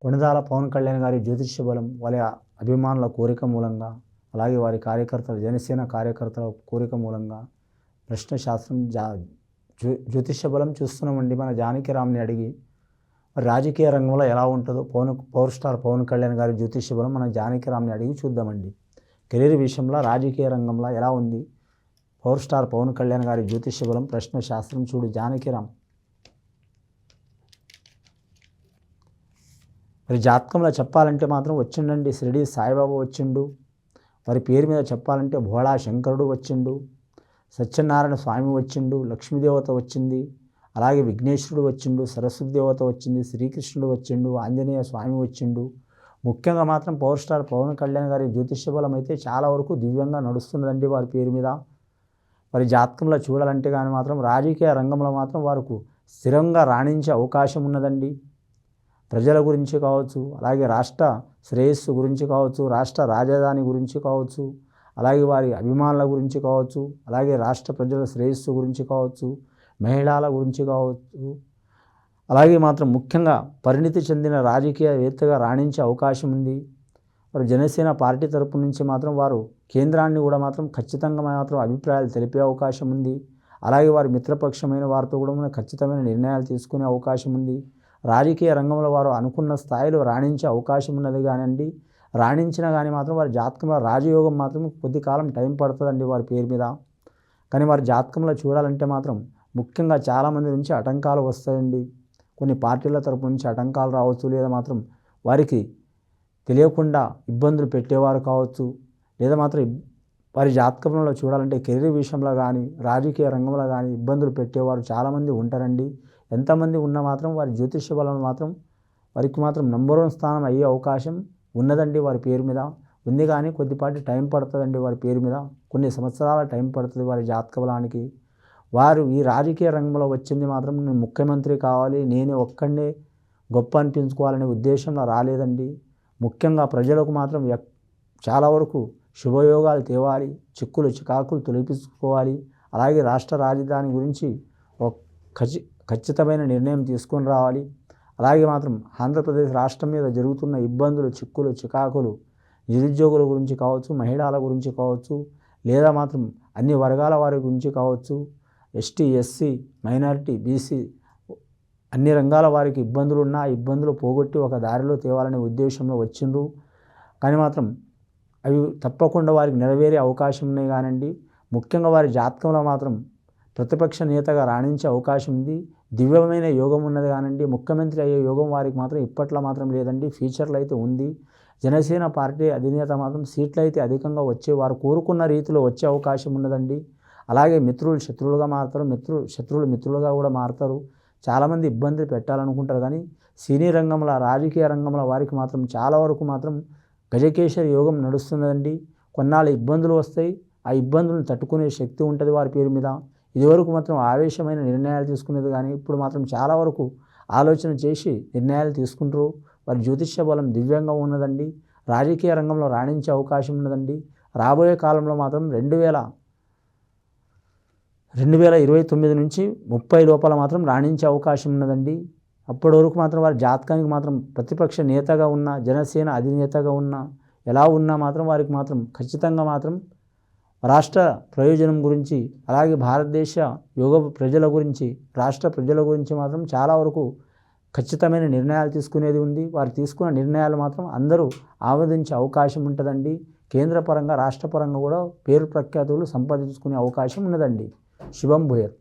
కొణిదాల పవన్ కళ్యాణ్ గారి జ్యోతిష్య బలం వాళ్ళ అభిమానుల కోరిక మూలంగా, అలాగే వారి కార్యకర్తల జనసేన కార్యకర్తల కోరిక మూలంగా ప్రశ్న శాస్త్రం జ్యోతిష్య బలం చూస్తున్నామండి. మన జానకిరామ్ని అడిగి రాజకీయ రంగంలో ఎలా ఉంటుందో పవర్ స్టార్ పవన్ కళ్యాణ్ గారి జ్యోతిష్య బలం మన జానకిరామ్ని అడిగి చూద్దామండి. కెరీర్ విషయంలో రాజకీయ రంగంలో ఎలా ఉంది పవర్ స్టార్ పవన్ కళ్యాణ్ గారి జ్యోతిష్య బలం ప్రశ్న శాస్త్రం చూడు జానకిరామ్. మరి జాతకంలో చెప్పాలంటే మాత్రం వచ్చిండండి షిరిడి సాయిబాబా వచ్చిండు. వారి పేరు మీద చెప్పాలంటే భోళా శంకరుడు వచ్చిండు, సత్యనారాయణ స్వామి వచ్చిండు, లక్ష్మీదేవత వచ్చింది, అలాగే విఘ్నేశ్వరుడు వచ్చిండు, సరస్వతి దేవత వచ్చింది, శ్రీకృష్ణుడు వచ్చిండు, ఆంజనేయ స్వామి వచ్చిండు. ముఖ్యంగా మాత్రం పవర్ స్టార్ పవన్ కళ్యాణ్ గారి జ్యోతిష్య బలం అయితే చాలా వరకు దివ్యంగా నడుస్తున్నదండి వారి పేరు మీద. మరి జాతకంలో చూడాలంటే కానీ మాత్రం రాజకీయ రంగంలో మాత్రం వారికి స్థిరంగా రాణించే అవకాశం ఉన్నదండి. ప్రజల గురించి కావచ్చు, అలాగే రాష్ట్ర శ్రేయస్సు గురించి కావచ్చు, రాష్ట్ర రాజధాని గురించి కావచ్చు, అలాగే వారి అభిమానుల గురించి కావచ్చు, అలాగే రాష్ట్ర ప్రజల శ్రేయస్సు గురించి కావచ్చు, మహిళల గురించి కావచ్చు, అలాగే మాత్రం ముఖ్యంగా పరిణితి చెందిన రాజకీయవేత్తగా రాణించే అవకాశం ఉంది. మరి జనసేన పార్టీ తరపు నుంచి మాత్రం వారు కేంద్రాన్ని కూడా మాత్రం ఖచ్చితంగా మాత్రం అభిప్రాయాలు తెలిపే అవకాశం ఉంది. అలాగే వారి మిత్రపక్షమైన వారితో కూడా ఖచ్చితమైన నిర్ణయాలు తీసుకునే అవకాశం ఉంది. రాజకీయ రంగంలో వారు అనుకున్న స్థాయిలో రాణించే అవకాశం ఉన్నది కానివ్వండి. రాణించినా కానీ మాత్రం వారి జాతకంలో రాజయోగం మాత్రం కొద్ది కాలం టైం పడుతుందండి వారి పేరు మీద. కానీ వారి జాతకంలో చూడాలంటే మాత్రం ముఖ్యంగా చాలామంది నుంచి ఆటంకాలు వస్తాయండి. కొన్ని పార్టీల తరపు నుంచి ఆటంకాలు రావచ్చు, లేదా మాత్రం వారికి తెలియకుండా ఇబ్బందులు పెట్టేవారు కావచ్చు, లేదా మాత్రం వారి జాతకంలో చూడాలంటే కెరీర్ విషయంలో కానీ రాజకీయ రంగంలో కానీ ఇబ్బందులు పెట్టేవారు చాలామంది ఉంటారండి. ఎంతమంది ఉన్నా మాత్రం వారి జ్యోతిష్య బలం మాత్రం వారికి మాత్రం నంబర్ 1 స్థానం అయ్యే అవకాశం ఉన్నదండి వారి పేరు మీద ఉంది. కానీ కొద్దిపాటి టైం పడుతుందండి వారి పేరు మీద, కొన్ని సంవత్సరాల టైం పడుతుంది వారి జాతక బలానికి. వారు ఈ రాజకీయ రంగంలో వచ్చింది మాత్రం నేను ముఖ్యమంత్రి కావాలి, నేనే ఒక్కడే గొప్ప అనిపించుకోవాలనే ఉద్దేశంలో రాలేదండి. ముఖ్యంగా ప్రజలకు మాత్రం చాలా వరకు శుభయోగాలు తేవాలి, చిక్కులు చికాకులు తొలగించుకోవాలి, అలాగే రాష్ట్ర రాజధాని గురించి ఒక ఖచ్చితమైన నిర్ణయం తీసుకొని రావాలి. అలాగే మాత్రం ఆంధ్రప్రదేశ్ రాష్ట్రం మీద జరుగుతున్న ఇబ్బందులు, చిక్కులు చికాకులు నిరుద్యోగుల గురించి కావచ్చు, మహిళల గురించి కావచ్చు, లేదా మాత్రం అన్ని వర్గాల వారి గురించి కావచ్చు, ఎస్టీ ఎస్సీ మైనారిటీ బీసీ అన్ని రంగాల వారికి ఇబ్బందులు ఉన్నా ఇబ్బందులు పోగొట్టి ఒక దారిలో తేవాలనే ఉద్దేశంలో వచ్చిండ్రు. కానీ మాత్రం అవి తప్పకుండా వారికి నెరవేరే అవకాశం ఉన్నాయి కానండి. ముఖ్యంగా వారి జాతకంలో మాత్రం ప్రతిపక్ష నేతగా రాణించే అవకాశం ఉంది. దివ్యమైన యోగం ఉన్నది కానండి. ముఖ్యమంత్రి అయ్యే యోగం వారికి మాత్రం ఇప్పట్లో మాత్రం లేదండి, ఫ్యూచర్లో అయితే ఉంది. జనసేన పార్టీ అధినేత మాత్రం సీట్లు అయితే అధికంగా వారు కోరుకున్న రీతిలో వచ్చే అవకాశం ఉన్నదండి. అలాగే మిత్రులు శత్రువులుగా మారుతారు, శత్రువులు మిత్రులుగా కూడా మారుతారు. చాలామంది ఇబ్బందులు పెట్టాలనుకుంటారు. కానీ సినీ రంగంలో రాజకీయ రంగంలో వారికి మాత్రం చాలా వరకు మాత్రం గజకేశరి యోగం నడుస్తున్నదండి. కొన్నాళ్ళు ఇబ్బందులు వస్తాయి, ఆ ఇబ్బందులను తట్టుకునే శక్తి ఉంటుంది వారి పేరు మీద. ఇదివరకు మాత్రం ఆవేశమైన నిర్ణయాలు తీసుకునేది, కానీ ఇప్పుడు మాత్రం చాలా వరకు ఆలోచన చేసి నిర్ణయాలు తీసుకుంటారు. వారి జ్యోతిష్య బలం దివ్యంగా ఉన్నదండి. రాజకీయ రంగంలో రాణించే అవకాశం ఉన్నదండి. రాబోయే కాలంలో మాత్రం 2029 నుంచి 30 లోపల మాత్రం రాణించే అవకాశం ఉన్నదండి. అప్పటి వరకు మాత్రం వారి జాతకానికి మాత్రం ప్రతిపక్ష నేతగా ఉన్న, జనసేన అధినేతగా ఉన్న, ఎలా ఉన్నా మాత్రం వారికి మాత్రం ఖచ్చితంగా మాత్రం రాష్ట్ర ప్రయోజనం గురించి, అలాగే భారతదేశ యోగ ప్రజల గురించి, రాష్ట్ర ప్రజల గురించి మాత్రం చాలా వరకు ఖచ్చితమైన నిర్ణయాలు తీసుకునేది ఉంది. వారు తీసుకున్న నిర్ణయాలు మాత్రం అందరూ ఆమోదించే అవకాశం ఉంటుందండి. కేంద్ర పరంగా రాష్ట్ర పరంగా కూడా పేరు ప్రఖ్యాతులు సంపాదించుకునే అవకాశం ఉన్నదండి. శుభం భూయత్.